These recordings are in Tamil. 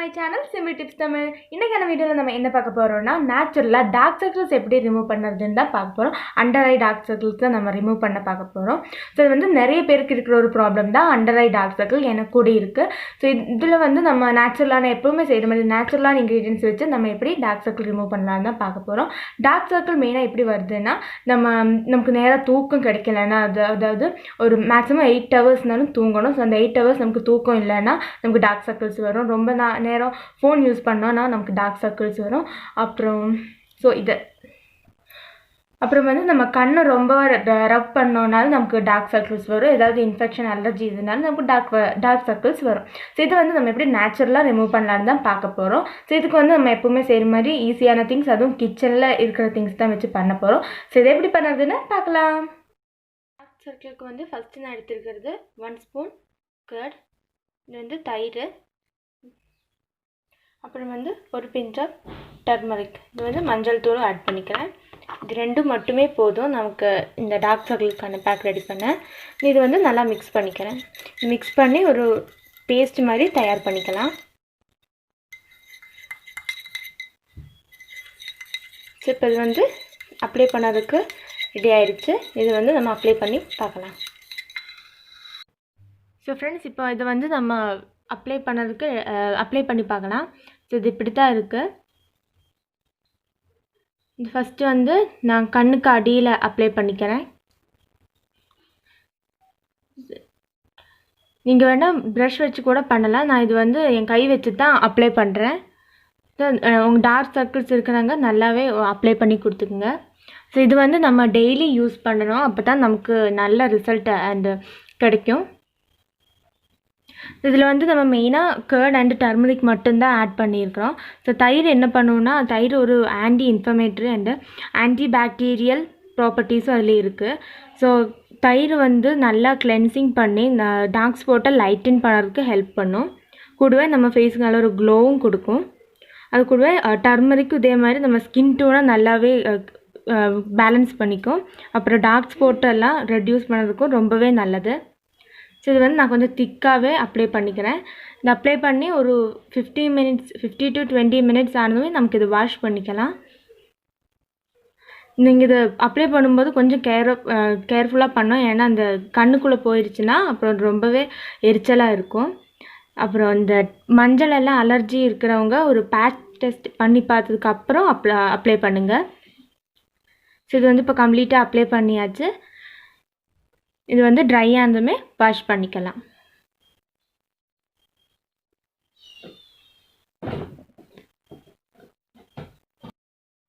My channel simple tips Tamil. இன்றைக்கான வீடியோவில் நம்ம என்ன பார்க்க போகிறோம்னா நேச்சுரலாக டார்க் சர்க்கிள்ஸ் எப்படி ரிமூவ் பண்ணுறதுன்னு தான் பார்க்க போகிறோம். அண்டர் ஐ டார்க் சர்க்கிள்ஸ் தான் நம்ம ரிமூவ் பண்ண பார்க்க போகிறோம். ஸோ இது வந்து நிறைய பேருக்கு இருக்கிற ஒரு ப்ராப்ளம் தான் அண்டர் ஐ டார்க் சர்க்கிள், எனக்கு கூட இருக்குது. ஸோ இதில் வந்து நம்ம நேச்சுரலான எப்போவுமே செய்கிற மாதிரி நேச்சுரலான இன்க்ரீடியன்ஸ் வச்சு நம்ம எப்படி டார்க் சர்க்கிள் ரிமூவ் பண்ணலான்னு தான் பார்க்க போகிறோம். டார்க் சர்க்கிள் மெயினாக எப்படி வருதுன்னா நமக்கு நேராக தூக்கம் கிடைக்கலன்னா அதாவது ஒரு மேக்ஸிமம் 8 ஹவர்ஸ்னாலும் தூங்கணும். ஸோ அந்த 8 ஹவர்ஸ் நமக்கு தூக்கம் இல்லைன்னா நமக்கு டார்க் சர்க்கிள்ஸ் வரும். ரொம்ப நேரம் ஃபோன் யூஸ் பண்ணோன்னா நமக்கு டார்க் சர்க்கிள்ஸ் வரும். அப்புறம் வந்து நம்ம கண்ணை ரொம்ப ரப் பண்ணோனாலும் நமக்கு டார்க் சர்க்கிள்ஸ் வரும். ஏதாவது இன்ஃபெக்ஷன் அலர்ஜி இதனால நமக்கு டார்க் சர்க்கிள்ஸ் வரும். ஸோ இது வந்து நம்ம எப்படி நேச்சுரலாக ரிமூவ் பண்ணலான்னு தான் பார்க்க போகிறோம். ஸோ இதுக்கு வந்து நம்ம எப்போவுமே செய்கிற மாதிரி ஈஸியான திங்ஸ், அதுவும் கிச்சனில் இருக்கிற திங்ஸ் தான் வச்சு பண்ண போகிறோம். ஸோ இதை எப்படி பண்ணுறதுன்னு பார்க்கலாம். டார்க் சர்க்கிளுக்கு வந்து ஃபஸ்ட்டு நான் எடுத்துருக்கிறது 1 ஸ்பூன் கர்ட், இது வந்து தயிர், அப்புறம் வந்து ஒரு பிஞ்ச் ஆஃப் டர்மரிக், இது வந்து மஞ்சள் தூளும் ஆட் பண்ணிக்கிறேன். இது ரெண்டும் மட்டுமே போதும் நமக்கு இந்த டார்க் சர்க்கிளுக்கான பேக் ரெடி பண்ண. இது வந்து நல்லா மிக்ஸ் பண்ணிக்கிறேன். மிக்ஸ் பண்ணி ஒரு பேஸ்ட் மாதிரி தயார் பண்ணிக்கலாம். ஸோ இப்போ இது வந்து அப்ளை பண்ணதுக்கு ரெடி ஆயிடுச்சு. இது வந்து நம்ம அப்ளை பண்ணி பார்க்கலாம். ஸோ ஃப்ரெண்ட்ஸ், இப்போ இதை வந்து நம்ம அப்ளை பண்ணி பார்க்கலாம். ஸோ இது இப்படி தான் இருக்குது. இது ஃபஸ்ட்டு வந்து நான் கண்ணுக்கு அடியில் அப்ளை பண்ணிக்கிறேன். நீங்கள் வேணால் ப்ரஷ் வச்சு கூட பண்ணலாம். நான் இது வந்து என் கை வச்சு தான் அப்ளை பண்ணுறேன். ஸோ உங்கள் டார்க் சர்க்கிள்ஸ் இருக்கிறாங்க நல்லாவே அப்ளை பண்ணி கொடுத்துக்குங்க. ஸோ இது வந்து நம்ம டெய்லி யூஸ் பண்ணணும், அப்போ தான் நமக்கு நல்ல ரிசல்ட் கிடைக்கும். இதில் வந்து நம்ம மெயினாக கர்ட் அண்டு டர்மரிக் மட்டும்தான் ஆட் பண்ணியிருக்கிறோம். ஸோ தயிர் என்ன பண்ணுவோன்னா, தயிர் ஒரு anti inflammatory and anti bacterial ப்ராப்பர்ட்டிஸும் அதில் இருக்குது. ஸோ தயிர் வந்து நல்லா கிளென்சிங் பண்ணி டார்க் ஸ்பாட்டை லைட்டன் பண்ணுறதுக்கு ஹெல்ப் பண்ணும். கூடவே நம்ம ஃபேஸுக்கு நல்ல ஒரு க்ளோவும் கொடுக்கும். அது கூடவே டர்மரிக்கும் இதே மாதிரி நம்ம ஸ்கின் டோனை நல்லாவே பேலன்ஸ் பண்ணிக்கும். அப்புறம் டார்க் ஸ்பாட்டெல்லாம் ரெடியூஸ் பண்ணுறதுக்கும் ரொம்பவே நல்லது. ஸோ இது வந்து நான் கொஞ்சம் திக்காகவே அப்ளை பண்ணிக்கிறேன். இது அப்ளை பண்ணி ஒரு 50 to 20 மினிட்ஸ் ஆனதுமே நமக்கு இது வாஷ் பண்ணிக்கலாம். நீங்கள் இது அப்ளை பண்ணும்போது கொஞ்சம் கேர்ஃபுல்லாக பண்ணோம், ஏன்னா அந்த கண்ணுக்குள்ளே போயிடுச்சுன்னா அப்புறம் ரொம்பவே எரிச்சலாக இருக்கும். அப்புறம் இந்த மஞ்சள் எல்லாம் அலர்ஜி இருக்கிறவங்க ஒரு பேட்ச் டெஸ்ட் பண்ணி பார்த்ததுக்கப்புறம் அப்ளை பண்ணுங்கள். ஸோ இது வந்து இப்போ கம்ப்ளீட்டாக அப்ளை பண்ணியாச்சு. இது வந்து ட்ரை ஆனதுமே வாஷ் பண்ணிக்கலாம்.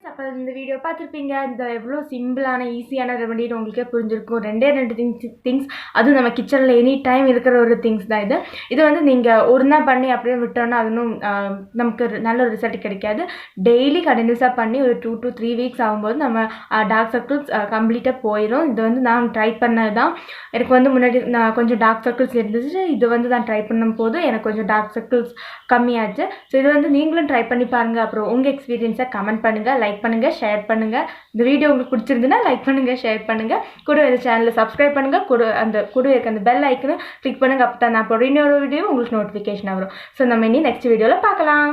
அப்போ இந்த வீடியோ பார்த்துருப்பீங்க. இந்த எவ்வளோ சிம்பிளான ஈஸியான ரெமெடின்னு உங்களுக்கே புரிஞ்சிருக்கும். 2 திங்ஸ், அதுவும் நம்ம கிச்சனில் எனி டைம் இருக்கிற ஒரு திங்ஸ் தான் இது. இது வந்து நீங்கள் ஒரு நாள் பண்ணி அப்படியே விட்டோன்னா அது இன்னும் நமக்கு நல்ல ஒரு ரிசல்ட் கிடைக்காது. டெய்லி கண்டினியூஸாக பண்ணி ஒரு 2 to 3 வீக்ஸ் ஆகும்போது நம்ம டார்க் சர்க்கிள்ஸ் கம்ப்ளீட்டாக போயிடும். இது வந்து நான் ட்ரை பண்ணது தான். எனக்கு வந்து முன்னாடி நான் கொஞ்சம் டார்க் சர்க்கிள்ஸ் இருந்துச்சு. இது வந்து நான் ட்ரை பண்ணும் போது எனக்கு கொஞ்சம் டார்க் சர்க்கிள்ஸ் கம்மியாச்சு. ஸோ இது வந்து நீங்களும் ட்ரை பண்ணி பாருங்கள். அப்புறம் உங்கள் எக்ஸ்பீரியன்ஸை கமெண்ட் பண்ணுங்கள், லைக் பண்ணுங்கள், ஷேர் பண்ணுங்கள். இந்த வீடியோ உங்களுக்கு பிடிச்சிருந்துன்னா லைக் பண்ணுங்கள், ஷேர் பண்ணுங்கள். கூட இந்த சேனலில் சப்ஸ்கிரைப் பண்ணுங்கள். கூட இருக்க அந்த பெல் ஐக்கனை கிளிக் பண்ணுங்கள். அப்போ தான் நான் போடுற இன்னொரு வீடியோ உங்களுக்கு நோட்டிஃபிகேஷன் வரும். ஸோ நம்ம இனி நெக்ஸ்ட் வீடியோவில் பார்க்கலாம்.